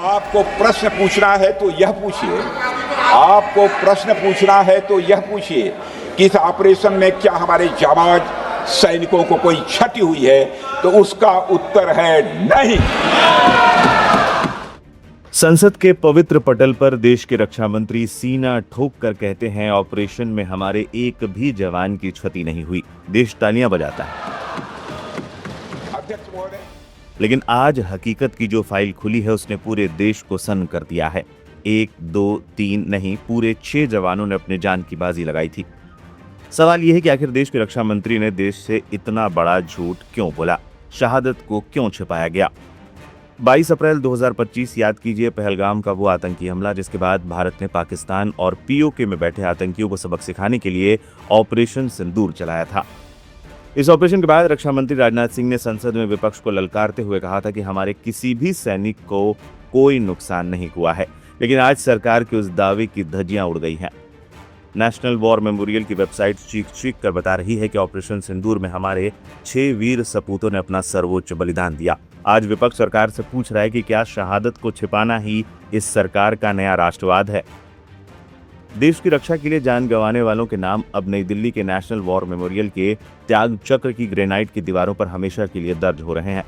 आपको प्रश्न पूछना है तो यह पूछिए, आपको प्रश्न पूछना है तो यह पूछिए कि इस ऑपरेशन में क्या हमारे जाबाज सैनिकों को कोई क्षति हुई है, तो उसका उत्तर है नहीं। संसद के पवित्र पटल पर देश के रक्षा मंत्री सीना ठोक कर कहते हैं, ऑपरेशन में हमारे एक भी जवान की क्षति नहीं हुई। देश तालियां बजाता है। अध्यक्ष महोदय, लेकिन आज हकीकत की जो फाइल खुली है उसने पूरे देश को सन्न कर दिया है। 1, 2, 3 नहीं, पूरे 6 जवानों ने अपने जान की बाजी लगाई थी। सवाल यह है कि आखिर देश के रक्षा मंत्री ने देश से इतना बड़ा झूठ क्यों बोला, शहादत को क्यों छिपाया गया। 22 अप्रैल 2025 याद कीजिए, पहलगाम का वो आतंकी हमला जिसके बाद भारत ने पाकिस्तान और पीओके में बैठे आतंकियों को सबक सिखाने के लिए ऑपरेशन सिंदूर चलाया था। इस ऑपरेशन के बाद रक्षा मंत्री राजनाथ सिंह ने संसद में विपक्ष को ललकारते हुए कहा था कि हमारे किसी भी सैनिक को कोई नुकसान नहीं हुआ है। लेकिन आज सरकार के उस दावे की धज्जियां उड़ गई हैं। नेशनल वॉर मेमोरियल की वेबसाइट चीख कर बता रही है कि ऑपरेशन सिंदूर में हमारे 6 वीर सपूतों ने अपना सर्वोच्च बलिदान दिया। आज विपक्ष सरकार से पूछ रहा है कि क्या शहादत को छिपाना ही इस सरकार का नया राष्ट्रवाद है। देश की रक्षा के लिए जान गंवाने वालों के नाम अब नई दिल्ली के नेशनल वॉर मेमोरियल के त्याग चक्र की ग्रेनाइट की दीवारों पर हमेशा के लिए दर्ज हो रहे हैं।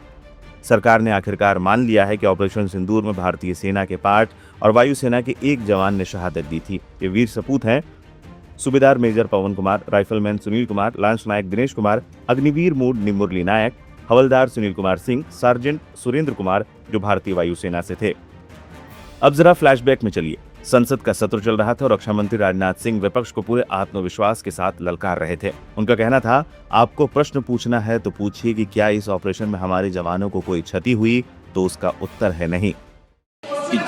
सरकार ने आखिरकार मान लिया है कि ऑपरेशन सिंदूर में भारतीय सेना के 5 और वायुसेना के 1 जवान ने शहादत दी थी। ये वीर सपूत हैं सूबेदार मेजर पवन कुमार, राइफलमैन सुनील कुमार, लांस नायक दिनेश कुमार, अग्निवीर मोड मुरली नायक, हवलदार सुनील कुमार सिंह, सार्जेंट सुरेंद्र कुमार जो भारतीय वायुसेना से थे। अब जरा फ्लैशबैक में चलिए। संसद का सत्र चल रहा था और रक्षा मंत्री राजनाथ सिंह विपक्ष को पूरे आत्मविश्वास के साथ ललकार रहे थे। उनका कहना था, आपको प्रश्न पूछना है तो पूछिए कि क्या इस ऑपरेशन में हमारे जवानों को कोई क्षति हुई, तो उसका उत्तर है नहीं।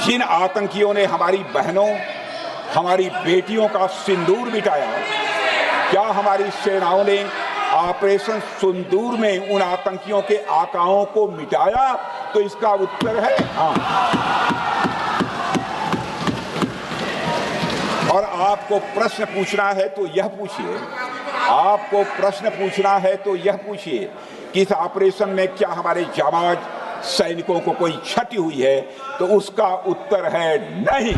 जिन आतंकियों ने हमारी बहनों, हमारी बेटियों का सिंदूर मिटाया, क्या हमारी सेनाओं ने ऑपरेशन सिंदूर में उन आतंकियों के आकाओं को मिटाया, तो इसका उत्तर है हाँ। और आपको प्रश्न पूछना है तो यह पूछिए, आपको प्रश्न पूछना है तो यह पूछिए कि इस ऑपरेशन में क्या हमारे जाबाज सैनिकों को कोई क्षति हुई है, तो उसका उत्तर है नहीं।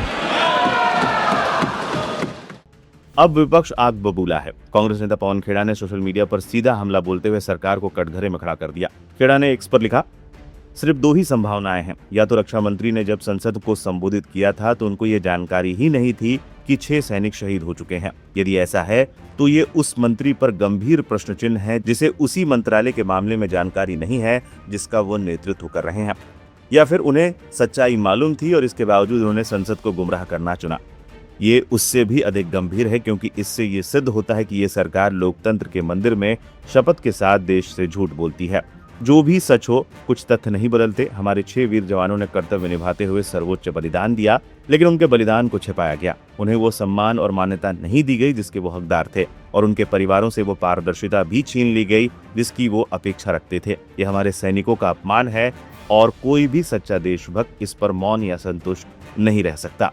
अब विपक्ष आग बबूला है। कांग्रेस नेता पवन खेड़ा ने सोशल मीडिया पर सीधा हमला बोलते हुए सरकार को कटघरे में खड़ा कर दिया। खेड़ा ने एक्स पर लिखा, सिर्फ 2 ही संभावनाएं हैं, या तो रक्षा मंत्री ने जब संसद को संबोधित किया था तो उनको ये जानकारी ही नहीं थी कि 6 सैनिक शहीद हो चुके हैं। यदि ऐसा है तो ये उस मंत्री पर गंभीर प्रश्न चिन्ह है जिसे उसी मंत्रालय के मामले में जानकारी नहीं है जिसका वो नेतृत्व कर रहे हैं, या फिर उन्हें सच्चाई मालूम थी और इसके बावजूद उन्होंने संसद को गुमराह करना चुना। ये उससे भी अधिक गंभीर है क्योंकि इससे ये सिद्ध होता है कि ये सरकार लोकतंत्र के मंदिर में शपथ के साथ देश से झूठ बोलती है। जो भी सच हो, कुछ तथ्य नहीं बदलते। हमारे 6 वीर जवानों ने कर्तव्य निभाते हुए सर्वोच्च बलिदान दिया, लेकिन उनके बलिदान को छिपाया गया। उन्हें वो सम्मान और मान्यता नहीं दी गई जिसके वो हकदार थे, और उनके परिवारों से वो पारदर्शिता भी छीन ली गई जिसकी वो अपेक्षा रखते थे। ये हमारे सैनिकों का अपमान है और कोई भी सच्चा देशभक्त इस पर मौन या संतुष्ट नहीं रह सकता।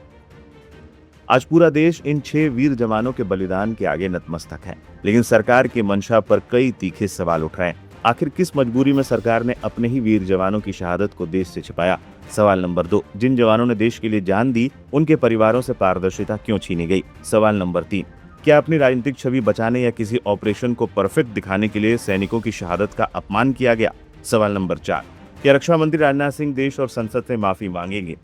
आज पूरा देश इन 6 वीर जवानों के बलिदान के आगे नतमस्तक है, लेकिन सरकार की मंशा पर कई तीखे सवाल उठ रहे हैं। आखिर किस मजबूरी में सरकार ने अपने ही वीर जवानों की शहादत को देश से छिपाया? सवाल नंबर 2, जिन जवानों ने देश के लिए जान दी उनके परिवारों से पारदर्शिता क्यों छीनी गई? सवाल नंबर 3, क्या अपनी राजनीतिक छवि बचाने या किसी ऑपरेशन को परफेक्ट दिखाने के लिए सैनिकों की शहादत का अपमान किया गया? सवाल नंबर 4, क्या रक्षा मंत्री राजनाथ सिंह देश और संसद से माफी मांगेंगे?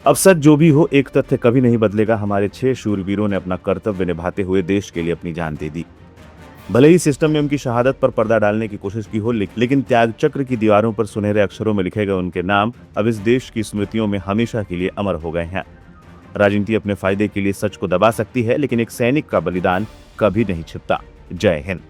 अब सच जो भी हो, एक तथ्य कभी नहीं बदलेगा, हमारे 6 शूरवीरों ने अपना कर्तव्य निभाते हुए देश के लिए अपनी जान दे दी। भले ही सिस्टम में उनकी शहादत पर पर्दा डालने की कोशिश की हो, लेकिन त्याग चक्र की दीवारों पर सुनहरे अक्षरों में लिखे गए उनके नाम अब इस देश की स्मृतियों में हमेशा के लिए अमर हो गए हैं। राजनीति अपने फायदे के लिए सच को दबा सकती है, लेकिन एक सैनिक का बलिदान कभी नहीं छिपता। जय हिंद।